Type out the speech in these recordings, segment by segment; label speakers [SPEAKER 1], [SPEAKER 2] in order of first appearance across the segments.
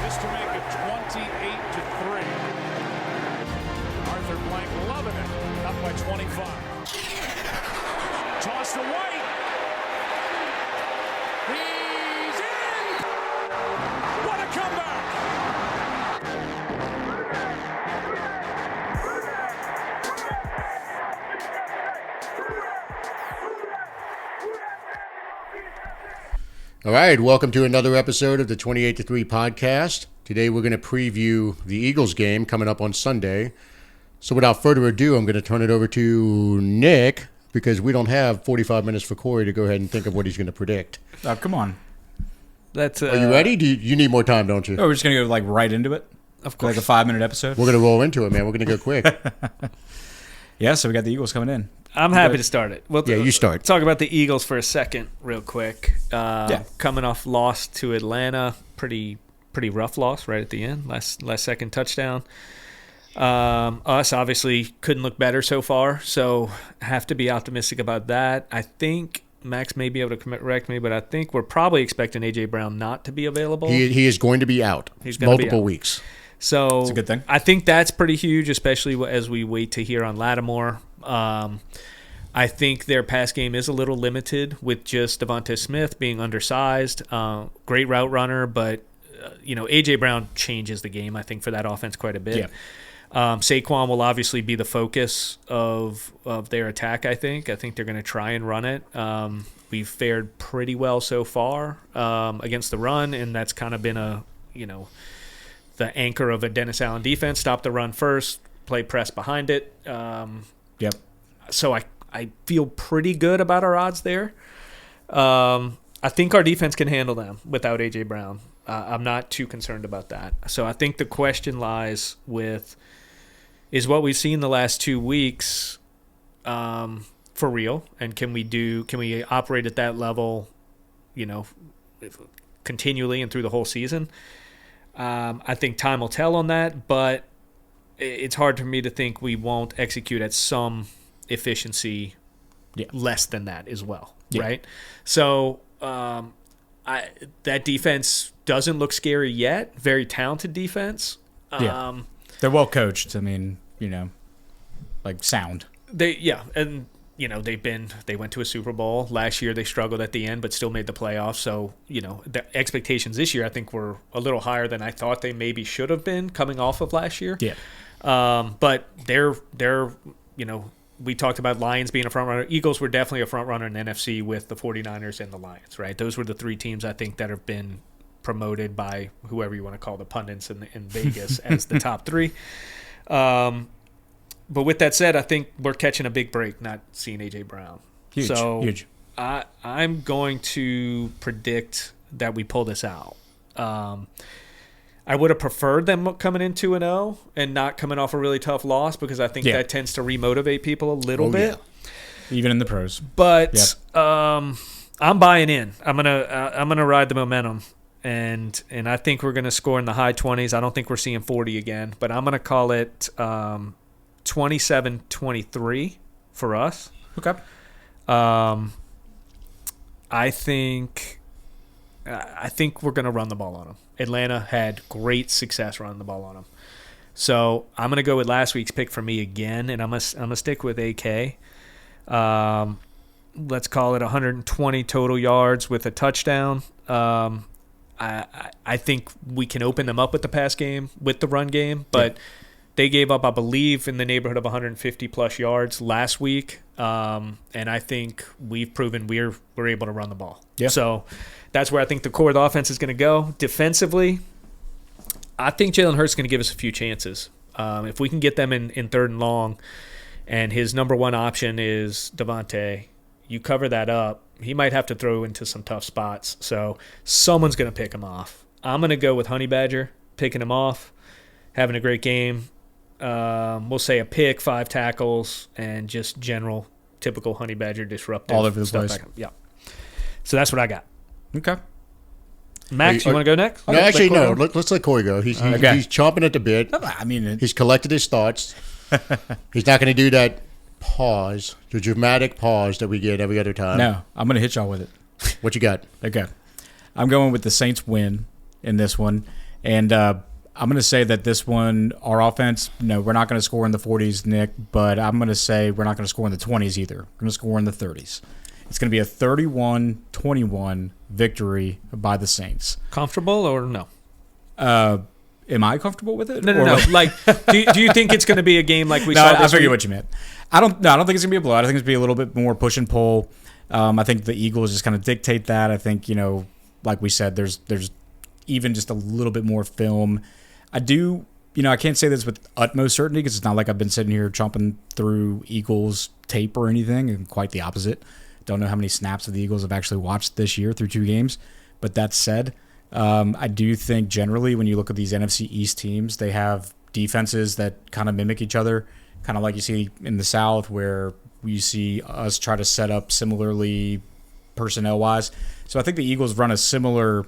[SPEAKER 1] This to make it 28-3. Arthur Blank loving it. Up by 25. Toss to White. He's in. What a comeback.
[SPEAKER 2] All right, welcome to another episode of the 28-3 podcast. Today we're going to preview the Eagles game coming up on Sunday. So without further ado, I'm going to turn it over to Nick because we don't have 45 minutes for Corey to go ahead and think of what he's going to predict.
[SPEAKER 3] Oh, come on.
[SPEAKER 2] Are you ready? You need more time, don't you?
[SPEAKER 3] Oh, we're just going to go right into it?
[SPEAKER 4] Of course.
[SPEAKER 3] Like a 5-minute episode?
[SPEAKER 2] We're going to roll into it, man. We're going to go quick.
[SPEAKER 3] Yeah, so we got the Eagles coming in.
[SPEAKER 4] I'm happy to start it.
[SPEAKER 2] Yeah, you start.
[SPEAKER 4] Talk about the Eagles for a second real quick. Coming off loss to Atlanta, pretty rough loss right at the end, last second touchdown. Us obviously couldn't look better so far, so have to be optimistic about that. I think Max may be able to correct me, but I think we're probably expecting A.J. Brown not to be available.
[SPEAKER 2] He is going to be out.
[SPEAKER 4] He's going to be
[SPEAKER 2] multiple
[SPEAKER 4] out.
[SPEAKER 2] weeks.
[SPEAKER 4] So
[SPEAKER 3] that's a good thing.
[SPEAKER 4] I think that's pretty huge, especially as we wait to hear on Lattimore. I think their pass game is a little limited with just Devonta Smith being undersized. Great route runner, but A.J. Brown changes the game, I think, for that offense quite a bit.
[SPEAKER 2] Yeah.
[SPEAKER 4] Saquon will obviously be the focus of their attack, I think. I think they're going to try and run it. We've fared pretty well so far against the run, and that's kind of been the anchor of a Dennis Allen defense. Stop the run first, play press behind it.
[SPEAKER 3] Yep.
[SPEAKER 4] So I feel pretty good about our odds there. I think our defense can handle them without A.J. Brown. I'm not too concerned about that. So I think the question lies with, is what we've seen the last 2 weeks for real? And can we operate at that level, continually and through the whole season? I think time will tell on that, but it's hard for me to think we won't execute at some efficiency less than that as well, right? So that defense doesn't look scary yet. Very talented defense.
[SPEAKER 3] They're well coached. I mean, sound.
[SPEAKER 4] They went to a Super Bowl last year. They struggled at the end, but still made the playoffs. So the expectations this year I think were a little higher than I thought they maybe should have been coming off of last year.
[SPEAKER 3] Yeah.
[SPEAKER 4] But they're we talked about Lions being a front runner. Eagles were definitely a front runner in the NFC with the 49ers and the Lions, right? Those were the three teams I think that have been promoted by whoever you want to call the pundits in Vegas as the top three. But with that said, I think we're catching a big break not seeing A.J. Brown.
[SPEAKER 3] Huge.
[SPEAKER 4] I'm going to predict that we pull this out. I would have preferred them coming in 2-0 and not coming off a really tough loss because I think that tends to remotivate people a little bit.
[SPEAKER 3] Yeah. Even in the pros.
[SPEAKER 4] But I'm buying in. I'm gonna ride the momentum, and I think we're gonna score in the high 20s. I don't think we're seeing 40 again, but I'm gonna call it 27-23 for us.
[SPEAKER 3] Okay.
[SPEAKER 4] I think we're going to run the ball on them. Atlanta had great success running the ball on them. So I'm going to go with last week's pick for me again, and I'm gonna stick with AK. Let's call it 120 total yards with a touchdown. I think we can open them up with the pass game, with the run game, but they gave up, I believe, in the neighborhood of 150-plus yards last week, and I think we've proven we're able to run the ball.
[SPEAKER 3] Yeah.
[SPEAKER 4] So that's where I think the core of the offense is going to go. Defensively, I think Jalen Hurts is going to give us a few chances. If we can get them in third and long, and his number one option is Devontae, you cover that up, he might have to throw into some tough spots. So someone's going to pick him off. I'm going to go with Honey Badger, picking him off, having a great game. We'll say a pick, 5 tackles, and just general, typical Honey Badger disruptive
[SPEAKER 3] all over the place.
[SPEAKER 4] Yeah. So that's what I got.
[SPEAKER 3] Okay.
[SPEAKER 4] Max, you want to go next?
[SPEAKER 2] No, actually, no. Let's let Corey go. He's chomping at the bit.
[SPEAKER 3] I mean,
[SPEAKER 2] he's collected his thoughts. He's not going to do that pause, the dramatic pause that we get every other time.
[SPEAKER 3] No, I'm going to hit y'all with it.
[SPEAKER 2] What you got?
[SPEAKER 3] Okay. I'm going with the Saints win in this one. And I'm going to say that this one, our offense, no, we're not going to score in the 40s, Nick, but I'm going to say we're not going to score in the 20s either. We're going to score in the 30s. It's going to be a 31-21 victory by the Saints.
[SPEAKER 4] Comfortable or no?
[SPEAKER 3] Am I comfortable with it?
[SPEAKER 4] No. Like, do you think it's going to be a game like we saw this
[SPEAKER 3] I figured
[SPEAKER 4] week?
[SPEAKER 3] what you meant. I don't think it's going to be a blowout. I think it's going to be a little bit more push and pull. I think the Eagles just kind of dictate that. I think, like we said, there's even just a little bit more film. I can't say this with utmost certainty because it's not like I've been sitting here chomping through Eagles tape or anything, and quite the opposite. Don't know how many snaps of the Eagles I've actually watched this year through 2 games. But that said, I do think generally when you look at these NFC East teams, they have defenses that kind of mimic each other, kind of like you see in the South where you see us try to set up similarly personnel-wise. So I think the Eagles run have a similar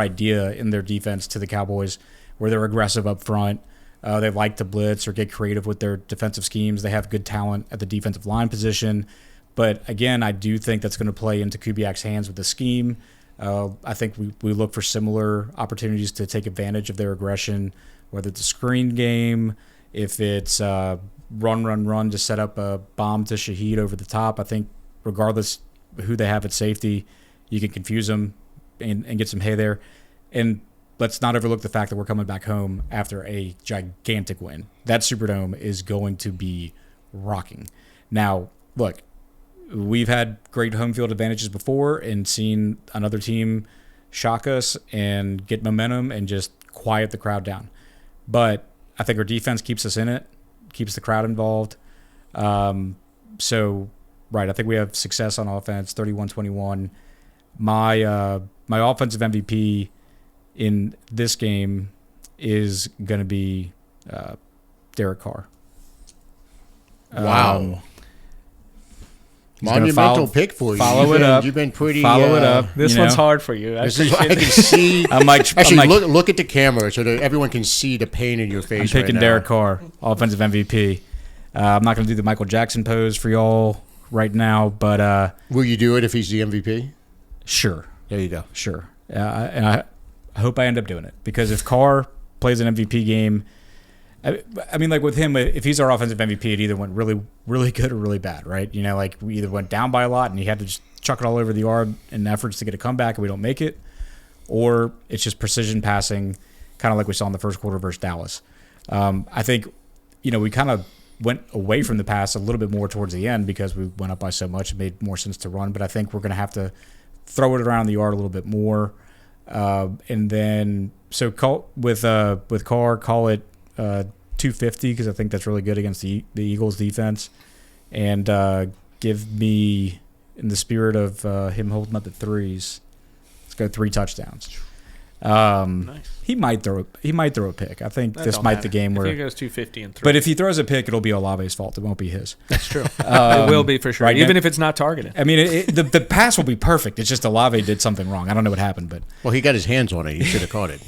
[SPEAKER 3] idea in their defense to the Cowboys where they're aggressive up front. They like to blitz or get creative with their defensive schemes. They have good talent at the defensive line position. But again, I do think that's going to play into Kubiak's hands with the scheme. I think we look for similar opportunities to take advantage of their aggression, whether it's a screen game, if it's run to set up a bomb to Shaheed over the top. I think regardless who they have at safety, you can confuse them and get some hay there. And let's not overlook the fact that we're coming back home after a gigantic win. That Superdome is going to be rocking. Now, look, we've had great home field advantages before and seen another team shock us and get momentum and just quiet the crowd down. But I think our defense keeps us in it, keeps the crowd involved. I think we have success on offense, 31-21. My offensive MVP in this game is going to be Derek Carr.
[SPEAKER 2] Wow. Monumental pick for you.
[SPEAKER 3] Follow it up.
[SPEAKER 2] You've been pretty.
[SPEAKER 3] Follow it up.
[SPEAKER 4] This one's hard for you.
[SPEAKER 2] This is I can see. Look at the camera so that everyone can see the pain in your face.
[SPEAKER 3] I'm picking
[SPEAKER 2] right
[SPEAKER 3] Derek Carr, offensive MVP. I'm not going to do the Michael Jackson pose for y'all right now, but
[SPEAKER 2] will you do it if he's the MVP?
[SPEAKER 3] Sure. There you go. Sure. And I hope I end up doing it because if Carr plays an MVP game, I mean, like with him, if he's our offensive MVP, it either went really, really good or really bad, right? Like we either went down by a lot and he had to just chuck it all over the yard in efforts to get a comeback and we don't make it, or it's just precision passing, kind of like we saw in the first quarter versus Dallas. I think, we kind of went away from the pass a little bit more towards the end because we went up by so much. It made more sense to run, but I think we're going to have to throw it around the yard a little bit more. And then, with Carr, call it 250 because I think that's really good against the Eagles defense, and give me, in the spirit of him holding up at threes, let's go 3 touchdowns.
[SPEAKER 4] Nice.
[SPEAKER 3] He might throw a pick. I think this might be the game where
[SPEAKER 4] he goes 250 and 3.
[SPEAKER 3] But if he throws a pick, it'll be Olave's fault. It won't be his.
[SPEAKER 4] That's true. It will be for sure,
[SPEAKER 3] right,
[SPEAKER 4] even if it's not targeted.
[SPEAKER 3] I mean, the pass will be perfect. It's just Olave did something wrong. I don't know what happened, but
[SPEAKER 2] he got his hands on it. He should have caught it.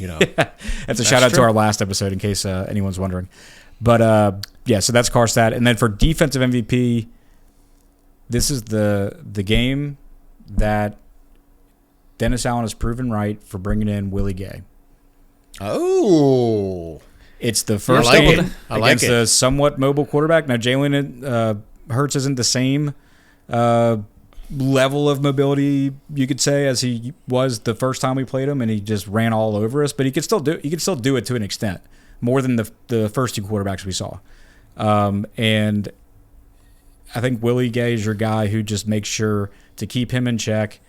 [SPEAKER 3] That's a shout out to our last episode in case anyone's wondering. But so that's Carr stat. And then for defensive MVP, this is the game that Dennis Allen has proven right for bringing in Willie Gay.
[SPEAKER 2] Oh.
[SPEAKER 3] It's the first against a somewhat mobile quarterback. Now, Jalen Hurts isn't the same level of mobility, you could say, as he was the first time we played him, and he just ran all over us. But he could still do it to an extent, more than the first 2 quarterbacks we saw. And I think Willie Gay is your guy who just makes sure to keep him in check.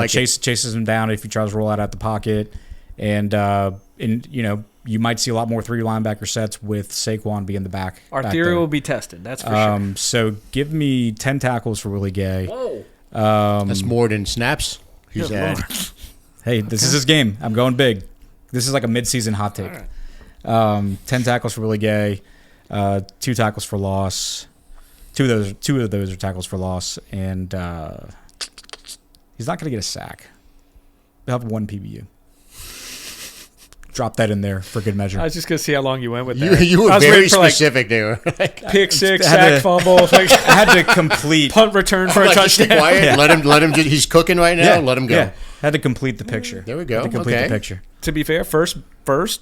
[SPEAKER 3] Chases him down if he tries to roll out the pocket, and you might see a lot more 3 linebacker sets with Saquon being the back.
[SPEAKER 4] Our theory will be tested. That's for sure.
[SPEAKER 3] So give me 10 tackles for Willie Gay.
[SPEAKER 4] Whoa,
[SPEAKER 2] that's more than snaps he's had.
[SPEAKER 3] Hey, this is his game. I'm going big. This is like a midseason hot take. Right. 10 tackles for Willie Gay, 2 tackles for loss. Two of those are tackles for loss, and he's not going to get a sack. He'll have 1 PBU. drop that in there for good measure.
[SPEAKER 4] I was just gonna see how long you went with
[SPEAKER 2] You,
[SPEAKER 4] that.
[SPEAKER 2] you
[SPEAKER 4] I
[SPEAKER 2] were
[SPEAKER 4] was
[SPEAKER 2] very
[SPEAKER 4] waiting for, like,
[SPEAKER 2] specific there.
[SPEAKER 4] pick six,
[SPEAKER 3] I had
[SPEAKER 4] sack,
[SPEAKER 3] to-
[SPEAKER 4] fumble, like,
[SPEAKER 3] I had to complete.
[SPEAKER 4] punt return for a
[SPEAKER 2] Like, just stay
[SPEAKER 4] touchdown.
[SPEAKER 2] quiet.
[SPEAKER 3] Yeah.
[SPEAKER 2] Let him. He's cooking right now. Let him go.
[SPEAKER 3] Yeah, had to complete the picture.
[SPEAKER 2] There we go.
[SPEAKER 3] Had to complete
[SPEAKER 2] Okay.
[SPEAKER 3] the picture.
[SPEAKER 4] To be fair, first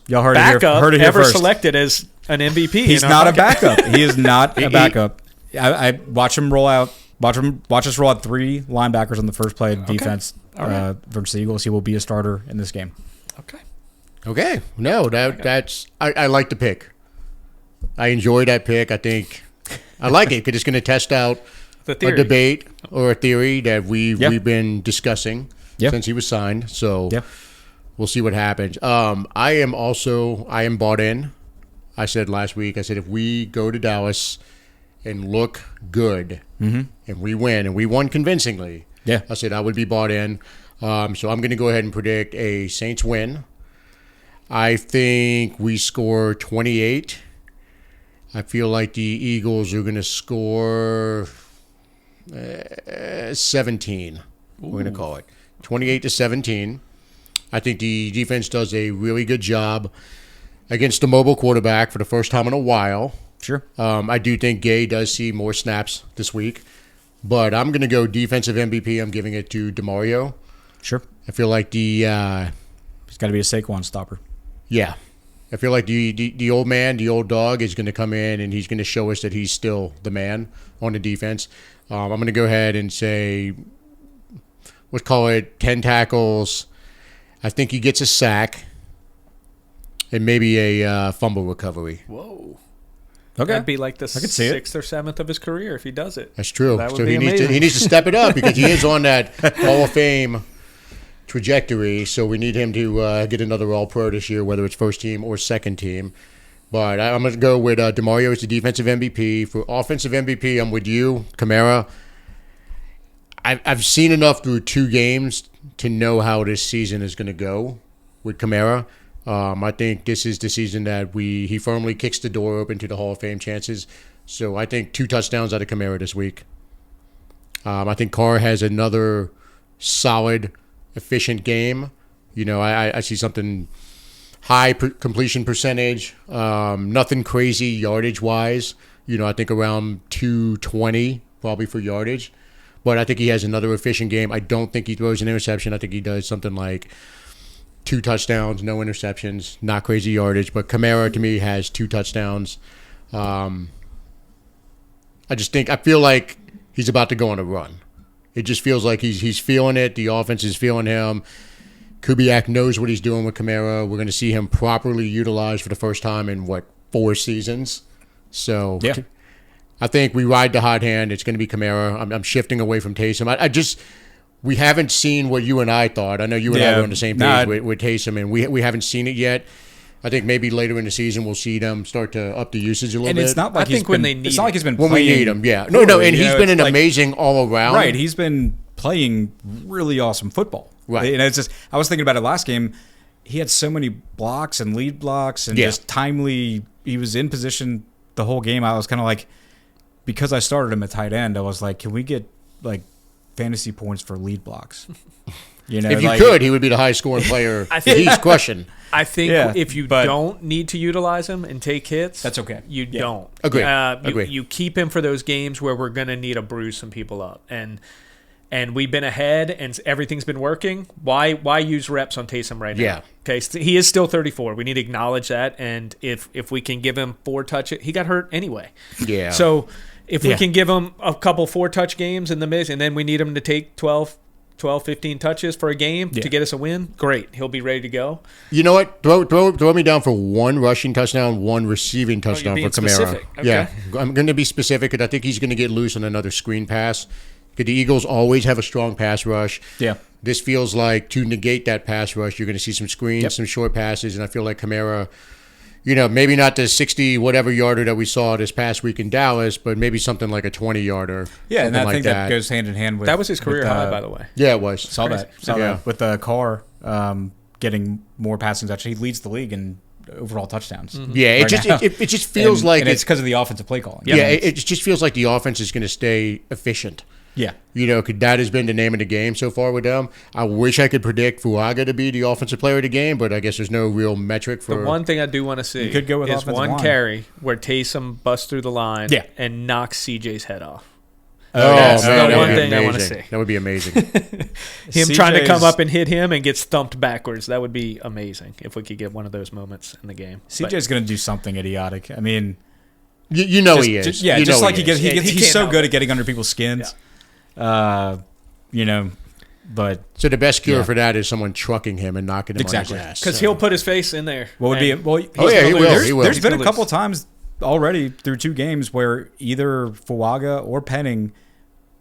[SPEAKER 3] Y'all heard it here-
[SPEAKER 4] backup
[SPEAKER 3] heard it here
[SPEAKER 4] ever
[SPEAKER 3] first.
[SPEAKER 4] selected as an MVP.
[SPEAKER 3] He's
[SPEAKER 4] in our
[SPEAKER 3] not a
[SPEAKER 4] podcast.
[SPEAKER 3] backup. He is not a backup. I watch him roll out. Watch us roll out 3 linebackers on the first play of defense
[SPEAKER 4] All right.
[SPEAKER 3] versus the Eagles. He will be a starter in this game.
[SPEAKER 4] Okay.
[SPEAKER 2] Okay. No, that's I like the pick. I enjoy that pick. I think I like it because it's going to test out
[SPEAKER 4] The
[SPEAKER 2] a
[SPEAKER 4] theory.
[SPEAKER 2] debate or a theory that
[SPEAKER 3] Yeah.
[SPEAKER 2] we've been discussing
[SPEAKER 3] Yeah.
[SPEAKER 2] since he was signed. So
[SPEAKER 3] Yeah.
[SPEAKER 2] we'll see what happens. I am bought in. I said last week, if we go to Dallas and look good and we win, and we won convincingly,
[SPEAKER 3] Yeah.
[SPEAKER 2] I said I would be bought in. So I'm going to go ahead and predict a Saints win. I think we score 28. I feel like the Eagles are going to score 17. We're going to call it 28-17. I think the defense does a really good job against the mobile quarterback for the first time in a while.
[SPEAKER 3] Sure.
[SPEAKER 2] I do think Gay does see more snaps this week, but I'm going to go defensive MVP. I'm giving it to DeMario.
[SPEAKER 3] Sure.
[SPEAKER 2] I feel like
[SPEAKER 3] He's got to be a Saquon stopper.
[SPEAKER 2] I feel like the old man, the old dog, is going to come in and he's going to show us that he's still the man on the defense. I'm going to go ahead and say, let's call it 10 tackles. I think he gets a sack and maybe a fumble recovery.
[SPEAKER 4] Whoa.
[SPEAKER 3] Okay.
[SPEAKER 4] That'd be like the
[SPEAKER 3] could see it.
[SPEAKER 4] 6th or 7th of his career if he does it.
[SPEAKER 2] That's true.
[SPEAKER 4] That would
[SPEAKER 2] So
[SPEAKER 4] be
[SPEAKER 2] he
[SPEAKER 4] amazing.
[SPEAKER 2] needs to step it up because he is on that Hall of Fame trajectory. So we need him to get another All-Pro this year, whether it's first team or second team. But I'm going to go with DeMario as the defensive MVP. For offensive MVP, I'm with you, Kamara. I've seen enough through 2 games to know how this season is going to go with Kamara. I think this is the season that he firmly kicks the door open to the Hall of Fame chances. So I think 2 touchdowns out of Kamara this week. I think Carr has another solid, efficient game. You know, I see something high completion percentage, nothing crazy yardage-wise. You know, I think around 220 probably for yardage. But I think he has another efficient game. I don't think he throws an interception. I think he does something like 2 touchdowns, no interceptions, not crazy yardage. But Kamara, to me, has 2 touchdowns. I feel like he's about to go on a run. It just feels like he's feeling it. The offense is feeling him. Kubiak knows what he's doing with Kamara. We're going to see him properly utilized for the first time in, 4 seasons? So
[SPEAKER 3] Yeah.
[SPEAKER 2] I think we ride the hot hand. It's going to be Kamara. I'm shifting away from Taysom. We haven't seen what you and I thought. I know you and I were on the same page with Taysom, and we haven't seen it yet. I think maybe later in the season we'll see them start to up the usage a little
[SPEAKER 3] And
[SPEAKER 2] bit.
[SPEAKER 3] it's not like
[SPEAKER 4] I think when they need
[SPEAKER 3] it's not like he's been
[SPEAKER 2] when
[SPEAKER 3] playing
[SPEAKER 2] we need him, yeah. No, and
[SPEAKER 3] poorly,
[SPEAKER 2] he's been
[SPEAKER 3] it's
[SPEAKER 2] an
[SPEAKER 3] like-
[SPEAKER 2] amazing all around.
[SPEAKER 3] Right, he's been playing really awesome football.
[SPEAKER 2] Right.
[SPEAKER 3] And it's just I was thinking about it last game. He had so many blocks and lead blocks and
[SPEAKER 2] Yeah.
[SPEAKER 3] just timely. He was in position the whole game. I was kind of like, because I started him at tight end, I was like, can we get like fantasy points for lead blocks? You know,
[SPEAKER 2] If you
[SPEAKER 3] like,
[SPEAKER 2] could, he would be the highest scoring player.
[SPEAKER 4] I think-
[SPEAKER 2] He's crushing.
[SPEAKER 4] I think
[SPEAKER 3] Yeah,
[SPEAKER 4] if you
[SPEAKER 3] but-
[SPEAKER 4] don't need to utilize him and take hits,
[SPEAKER 3] That's okay.
[SPEAKER 4] You
[SPEAKER 3] Yeah.
[SPEAKER 4] don't.
[SPEAKER 2] Agree.
[SPEAKER 4] You,
[SPEAKER 2] Agree.
[SPEAKER 4] you keep him for those games where we're going to need to bruise some people up. And we've been ahead and everything's been working. Why use reps on Taysom right now?
[SPEAKER 2] Yeah.
[SPEAKER 4] Okay, so he is still 34. We need to acknowledge that. And if we can give him 4 touches, he got hurt anyway.
[SPEAKER 2] Yeah.
[SPEAKER 4] So if we
[SPEAKER 3] Yeah.
[SPEAKER 4] can give him a couple 4-touch games in the mid, and then we need him to take 12, 15 touches for a game
[SPEAKER 3] Yeah.
[SPEAKER 4] to get us a win, great. He'll be ready to go.
[SPEAKER 2] You know what? Throw me down for 1 rushing touchdown, 1 receiving touchdown
[SPEAKER 4] being
[SPEAKER 2] for Kamara.
[SPEAKER 4] specific. Okay.
[SPEAKER 2] Yeah, I'm going to be specific because I think he's going to get loose on another screen pass. Because the Eagles always have a strong pass rush.
[SPEAKER 3] Yeah.
[SPEAKER 2] This feels like to negate that pass rush, you're going to see some screens,
[SPEAKER 3] Yep.
[SPEAKER 2] some short passes, and I feel like Kamara, you know, maybe not the 60 whatever yarder that we saw this past week in Dallas, but maybe something like a 20 yarder.
[SPEAKER 3] Yeah, and
[SPEAKER 2] something
[SPEAKER 3] I
[SPEAKER 2] like
[SPEAKER 3] think that goes hand in hand with
[SPEAKER 4] That was his career
[SPEAKER 3] with,
[SPEAKER 4] high, by the way.
[SPEAKER 2] Yeah, it was.
[SPEAKER 3] Saw that
[SPEAKER 2] Yeah.
[SPEAKER 3] with the Carr getting more passing touch. He leads the league in overall touchdowns.
[SPEAKER 2] Yeah, it
[SPEAKER 3] right
[SPEAKER 2] just
[SPEAKER 3] now.
[SPEAKER 2] it just feels like
[SPEAKER 3] and it's because of the offensive play calling.
[SPEAKER 2] yeah, it just feels like the offense is going to stay efficient.
[SPEAKER 3] Yeah.
[SPEAKER 2] That has been the name of the game so far with them. I wish I could predict Fuaga to be the offensive player of the game, but I guess there's no real metric for.
[SPEAKER 4] The one thing I do want to see
[SPEAKER 3] You could go with
[SPEAKER 4] is
[SPEAKER 3] offensive
[SPEAKER 4] one
[SPEAKER 3] line.
[SPEAKER 4] carry where Taysom busts through the line
[SPEAKER 3] Yeah.
[SPEAKER 4] and knocks CJ's head off.
[SPEAKER 2] That's
[SPEAKER 4] the
[SPEAKER 2] that would
[SPEAKER 4] one
[SPEAKER 2] be
[SPEAKER 4] thing I wanna
[SPEAKER 2] amazing.
[SPEAKER 4] see.
[SPEAKER 2] That would be amazing.
[SPEAKER 4] Him trying to come
[SPEAKER 3] CJ's
[SPEAKER 4] up and hit him and gets thumped backwards. That would be amazing if we could get one of those moments in the game.
[SPEAKER 3] CJ's going to do something idiotic. I mean,
[SPEAKER 2] you know
[SPEAKER 3] just,
[SPEAKER 2] he is.
[SPEAKER 3] just- yeah,
[SPEAKER 2] You
[SPEAKER 3] just
[SPEAKER 2] know
[SPEAKER 3] like he
[SPEAKER 2] is.
[SPEAKER 3] gets,
[SPEAKER 4] He
[SPEAKER 3] he's
[SPEAKER 4] can't
[SPEAKER 3] so
[SPEAKER 4] help
[SPEAKER 3] good
[SPEAKER 4] it.
[SPEAKER 3] at getting under people's skins. But
[SPEAKER 2] So the best cure
[SPEAKER 3] Yeah.
[SPEAKER 2] for that is someone trucking him and knocking him
[SPEAKER 3] Exactly.
[SPEAKER 2] on his ass.
[SPEAKER 4] Because
[SPEAKER 2] So.
[SPEAKER 4] he'll put his face in there.
[SPEAKER 3] what would be
[SPEAKER 4] and
[SPEAKER 3] well?
[SPEAKER 2] Oh, yeah, he will.
[SPEAKER 3] There's,
[SPEAKER 2] He will.
[SPEAKER 3] there's
[SPEAKER 4] He's
[SPEAKER 3] been a
[SPEAKER 4] gonna
[SPEAKER 3] couple
[SPEAKER 4] lose.
[SPEAKER 3] times already through 2 games where either Fuaga or Penning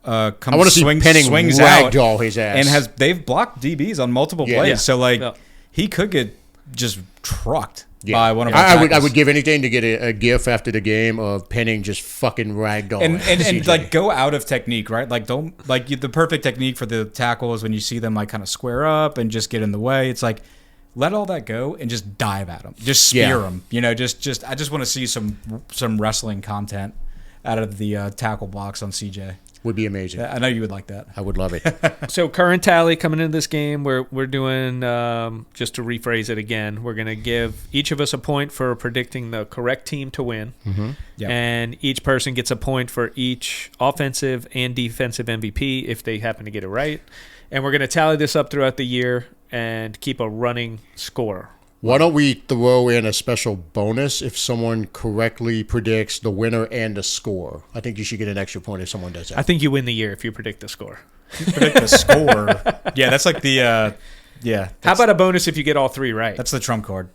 [SPEAKER 3] comes
[SPEAKER 2] I want to see Penning
[SPEAKER 3] swings out
[SPEAKER 2] ragdoll his ass.
[SPEAKER 3] and they've blocked DBs on multiple
[SPEAKER 2] Yeah.
[SPEAKER 3] plays.
[SPEAKER 2] Yeah.
[SPEAKER 3] So like
[SPEAKER 4] Yeah.
[SPEAKER 3] he could get just trucked
[SPEAKER 2] Yeah.
[SPEAKER 3] by one of our
[SPEAKER 2] I would
[SPEAKER 3] tackles.
[SPEAKER 2] give anything to get a gif after the game of Penning just fucking ragdoll
[SPEAKER 3] and
[SPEAKER 2] CJ.
[SPEAKER 3] like go out of technique, right? Like don't like the perfect technique for the tackle is when you see them like kind of square up and just get in the way. It's like let all that go and just dive at them, just spear
[SPEAKER 2] Yeah.
[SPEAKER 3] them. Just I just want to see some wrestling content out of the tackle blocks on CJ.
[SPEAKER 2] would be amazing.
[SPEAKER 3] I know you would like that.
[SPEAKER 2] I would love it.
[SPEAKER 4] So current tally coming into this game, we're doing, just to rephrase it again, we're going to give each of us a point for predicting the correct team to win.
[SPEAKER 2] Mm-hmm.
[SPEAKER 3] Yep.
[SPEAKER 4] And each person gets a point for each offensive and defensive MVP if they happen to get it right. And we're going to tally this up throughout the year and keep a running score.
[SPEAKER 2] Why don't we throw in a special bonus if someone correctly predicts the winner and the score? I think you should get an extra point if someone does that.
[SPEAKER 4] I think you win the year if you predict the score.
[SPEAKER 3] Predict the score. Yeah, that's like the
[SPEAKER 4] How about a bonus if you get all 3 right?
[SPEAKER 3] that's the trump card.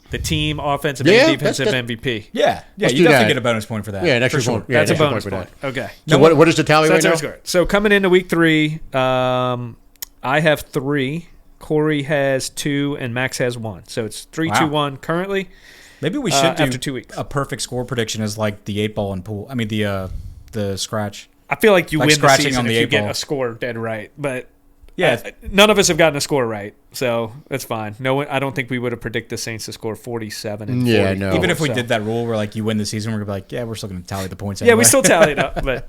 [SPEAKER 4] The team, offensive
[SPEAKER 2] Yeah,
[SPEAKER 4] and defensive
[SPEAKER 2] that's-
[SPEAKER 4] MVP.
[SPEAKER 3] Yeah,
[SPEAKER 2] Let's
[SPEAKER 3] you
[SPEAKER 2] do
[SPEAKER 3] definitely
[SPEAKER 2] that.
[SPEAKER 3] get a bonus point for that.
[SPEAKER 2] Yeah, an extra
[SPEAKER 3] for sure.
[SPEAKER 2] point. Yeah,
[SPEAKER 4] That's a
[SPEAKER 2] extra
[SPEAKER 4] bonus
[SPEAKER 2] point
[SPEAKER 4] point.
[SPEAKER 2] for
[SPEAKER 4] Okay.
[SPEAKER 2] So what is the tally
[SPEAKER 4] So
[SPEAKER 2] right
[SPEAKER 4] that's
[SPEAKER 2] now?
[SPEAKER 4] our score. So coming into week 3, I have 3. Corey has 2, and Max has 1. So it's 3-2-1 currently.
[SPEAKER 3] Maybe we should do
[SPEAKER 4] after 2 weeks.
[SPEAKER 3] a perfect score prediction as like the 8-ball and pool. I mean the scratch.
[SPEAKER 4] I feel like you
[SPEAKER 3] Like
[SPEAKER 4] win the
[SPEAKER 3] scratching
[SPEAKER 4] season
[SPEAKER 3] on the
[SPEAKER 4] if you
[SPEAKER 3] 8
[SPEAKER 4] get
[SPEAKER 3] ball.
[SPEAKER 4] a score dead right. But
[SPEAKER 3] Yeah,
[SPEAKER 4] none of us have gotten a score right, so that's fine. No one, I don't think we would have predicted the Saints to score 47 and 40.
[SPEAKER 2] Yeah, no.
[SPEAKER 3] even if we
[SPEAKER 4] So-
[SPEAKER 3] did that rule where like you win the season, we're gonna be like, yeah, we're still gonna tally the points.
[SPEAKER 4] Yeah, we
[SPEAKER 3] anyway.
[SPEAKER 4] still tallied up, but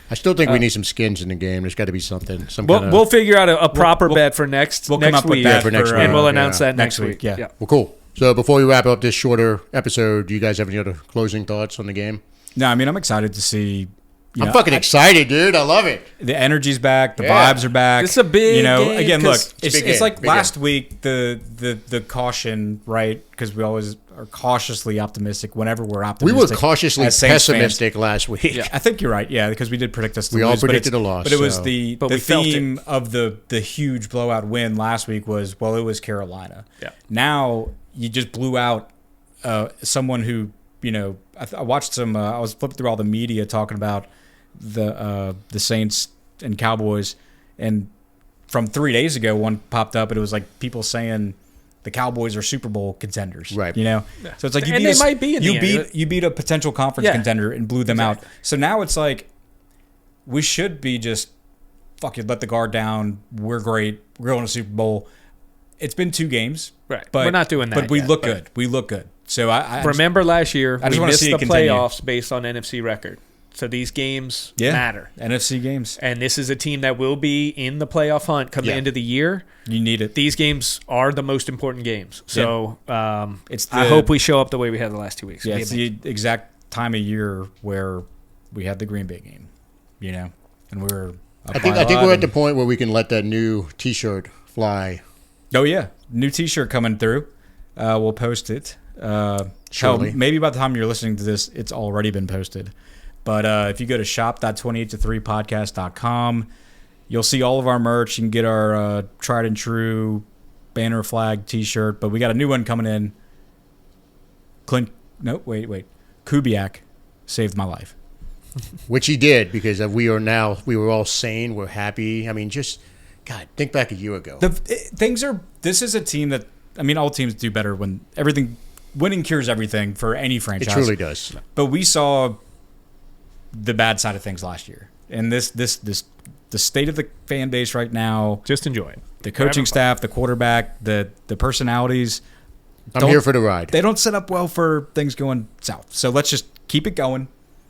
[SPEAKER 2] I still think we need some skins in the game. There's got to be something.
[SPEAKER 4] we'll figure out a proper
[SPEAKER 3] we'll-
[SPEAKER 4] bet for next
[SPEAKER 3] we'll come
[SPEAKER 4] next
[SPEAKER 3] up with
[SPEAKER 4] week,
[SPEAKER 3] that
[SPEAKER 2] for next
[SPEAKER 4] and
[SPEAKER 2] week.
[SPEAKER 4] we'll
[SPEAKER 2] Yeah.
[SPEAKER 4] announce that
[SPEAKER 3] Next
[SPEAKER 4] next
[SPEAKER 3] week, yeah.
[SPEAKER 2] Well, cool. So before we wrap up this shorter episode, do you guys have any other closing thoughts on the game?
[SPEAKER 3] No, I mean I'm excited to see.
[SPEAKER 2] I'm fucking excited, dude. I love it.
[SPEAKER 3] The energy's back. The
[SPEAKER 2] Yeah.
[SPEAKER 3] vibes are back.
[SPEAKER 4] It's a big game,
[SPEAKER 3] Again, look,
[SPEAKER 4] 'cause-
[SPEAKER 3] it's
[SPEAKER 2] Big game,
[SPEAKER 3] like
[SPEAKER 2] big
[SPEAKER 3] last week the caution, right? Because we always are cautiously optimistic whenever we're
[SPEAKER 2] We
[SPEAKER 3] optimistic.
[SPEAKER 2] were cautiously
[SPEAKER 3] as Saints fans.
[SPEAKER 2] pessimistic last week.
[SPEAKER 4] Yeah.
[SPEAKER 3] I think you're right. Yeah, because we did predict us to
[SPEAKER 2] We
[SPEAKER 3] lose.
[SPEAKER 2] all
[SPEAKER 3] but
[SPEAKER 2] predicted
[SPEAKER 3] it's-
[SPEAKER 2] a loss,
[SPEAKER 3] But it was
[SPEAKER 2] so-
[SPEAKER 4] But
[SPEAKER 3] the
[SPEAKER 4] we felt it.
[SPEAKER 3] theme of the huge blowout win last week was, well, it was Carolina.
[SPEAKER 4] Yeah.
[SPEAKER 3] Now you just blew out someone who, I watched some. I was flipping through all the media talking about the Saints and Cowboys, and from 3 days ago, one popped up and it was like people saying the Cowboys are Super Bowl contenders,
[SPEAKER 2] Right.
[SPEAKER 3] So it's like
[SPEAKER 4] And they might be in the end.
[SPEAKER 3] you beat a potential conference
[SPEAKER 4] Yeah.
[SPEAKER 3] contender and blew them
[SPEAKER 4] Exactly.
[SPEAKER 3] out. So now it's like we should be just fuck it, let the guard down. We're great. We're going to Super Bowl. It's been 2 games,
[SPEAKER 4] Right.
[SPEAKER 3] But
[SPEAKER 4] We're not doing that
[SPEAKER 3] But we
[SPEAKER 4] yet,
[SPEAKER 3] look
[SPEAKER 4] but-
[SPEAKER 3] good. We look good. So I
[SPEAKER 4] Remember last year,
[SPEAKER 3] I just
[SPEAKER 4] we
[SPEAKER 3] wanna
[SPEAKER 4] missed
[SPEAKER 3] see
[SPEAKER 4] the
[SPEAKER 3] it continue.
[SPEAKER 4] playoffs based on NFC record. So these games
[SPEAKER 3] yeah,
[SPEAKER 4] matter.
[SPEAKER 3] NFC games.
[SPEAKER 4] And this is a team that will be in the playoff hunt come the
[SPEAKER 2] Yeah.
[SPEAKER 4] end of the year.
[SPEAKER 3] You need it.
[SPEAKER 4] These games are the most important games. So
[SPEAKER 3] It's
[SPEAKER 4] I
[SPEAKER 3] the-
[SPEAKER 4] hope we show up the way we had the last 2 weeks.
[SPEAKER 3] Yeah,
[SPEAKER 4] It'll
[SPEAKER 3] it's
[SPEAKER 4] be
[SPEAKER 3] the exact time of year where we had the Green Bay game, and we were.
[SPEAKER 2] I think we're at the point where we can let that new T-shirt fly.
[SPEAKER 3] Oh yeah, new T-shirt coming through. We'll post it.
[SPEAKER 2] Surely.
[SPEAKER 3] Maybe by the time you're listening to this, it's already been posted. But if you go to shop.28to3podcast.com, you'll see all of our merch. You can get our tried and true banner flag T-shirt. But we got a new one coming in. Kubiak saved my life.
[SPEAKER 2] Which he did, because we were all sane, we're happy. I mean, just, God, think back a year ago.
[SPEAKER 3] This is a team that, I mean, all teams do better when winning cures everything for any
[SPEAKER 2] It
[SPEAKER 3] franchise.
[SPEAKER 2] truly does.
[SPEAKER 3] But we saw the bad side of things last year. And the state of the fan base right now,
[SPEAKER 4] just enjoy it.
[SPEAKER 3] the coaching staff, the quarterback, the personalities.
[SPEAKER 2] I'm here for the ride.
[SPEAKER 3] They don't set up well for things going south. So let's just keep it going.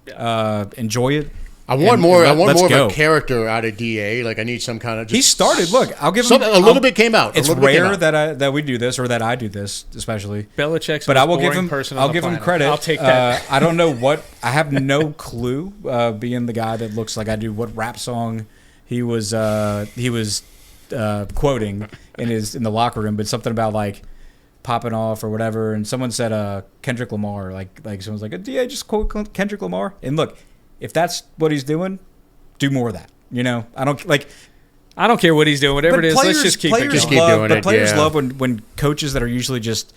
[SPEAKER 3] Enjoy it.
[SPEAKER 2] I want more. I want
[SPEAKER 3] let's
[SPEAKER 2] more
[SPEAKER 3] go.
[SPEAKER 2] of a character out of Da. Like I need some kind of.
[SPEAKER 3] He started. Look, I'll give him
[SPEAKER 2] a little bit came out.
[SPEAKER 3] It's rare that we do this or that I do this, especially.
[SPEAKER 4] Belichick's
[SPEAKER 3] But
[SPEAKER 4] the
[SPEAKER 3] I will
[SPEAKER 4] most
[SPEAKER 3] give
[SPEAKER 4] boring
[SPEAKER 3] him.
[SPEAKER 4] person on
[SPEAKER 3] I'll
[SPEAKER 4] the
[SPEAKER 3] give him
[SPEAKER 4] planet.
[SPEAKER 3] credit.
[SPEAKER 4] I'll take that.
[SPEAKER 3] I don't know what. I have no clue. Being the guy that looks like I do, what rap song he was quoting in the locker room, but something about like popping off or whatever. And someone said Kendrick Lamar. Like someone's like, "DA, just quote Kendrick Lamar." And look, if that's what he's doing, do more of that. You know, I don't
[SPEAKER 4] care what he's doing. Whatever it is, let's just keep it going.
[SPEAKER 2] Just keep doing it,
[SPEAKER 3] Players
[SPEAKER 2] yeah.
[SPEAKER 3] love when coaches that are usually just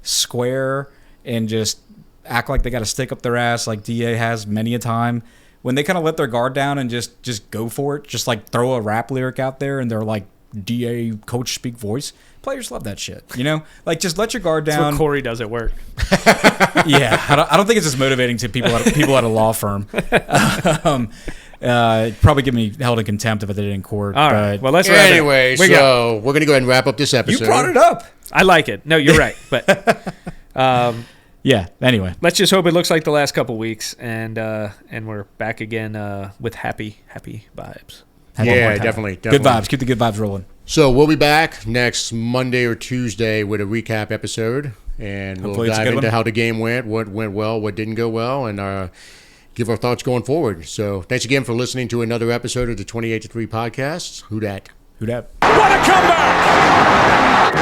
[SPEAKER 3] square and just act like they got to stick up their ass, like DA has many a time. When they kind of let their guard down and just go for it, just like throw a rap lyric out there and they're like DA coach speak voice. Players love that shit, you know. Like just let your guard
[SPEAKER 4] That's
[SPEAKER 3] down.
[SPEAKER 4] what Corey does at work.
[SPEAKER 3] Yeah, I don't think it's as motivating to people at a law firm. Probably get me held in contempt if I did it in court.
[SPEAKER 4] All right.
[SPEAKER 3] But
[SPEAKER 4] Well, let's wrap it up.
[SPEAKER 2] Anyway, so we're gonna go ahead and wrap up this
[SPEAKER 3] you
[SPEAKER 2] episode.
[SPEAKER 3] brought it up.
[SPEAKER 4] I like it. No, you're right. But
[SPEAKER 3] Yeah. Anyway,
[SPEAKER 4] let's just hope it looks like the last couple weeks, and we're back again with happy vibes.
[SPEAKER 3] have one more
[SPEAKER 2] Yeah,
[SPEAKER 3] time.
[SPEAKER 2] definitely.
[SPEAKER 3] Good vibes. Keep the good vibes rolling.
[SPEAKER 2] So we'll be back next Monday or Tuesday with a recap episode, and
[SPEAKER 3] Hopefully
[SPEAKER 2] we'll
[SPEAKER 3] it's a
[SPEAKER 2] dive
[SPEAKER 3] good
[SPEAKER 2] into
[SPEAKER 3] one.
[SPEAKER 2] how the game went, what went well, what didn't go well, and give our thoughts going forward. So thanks again for listening to another episode of the 28 to 3 podcast. Who dat?
[SPEAKER 3] Who dat?
[SPEAKER 1] What a comeback!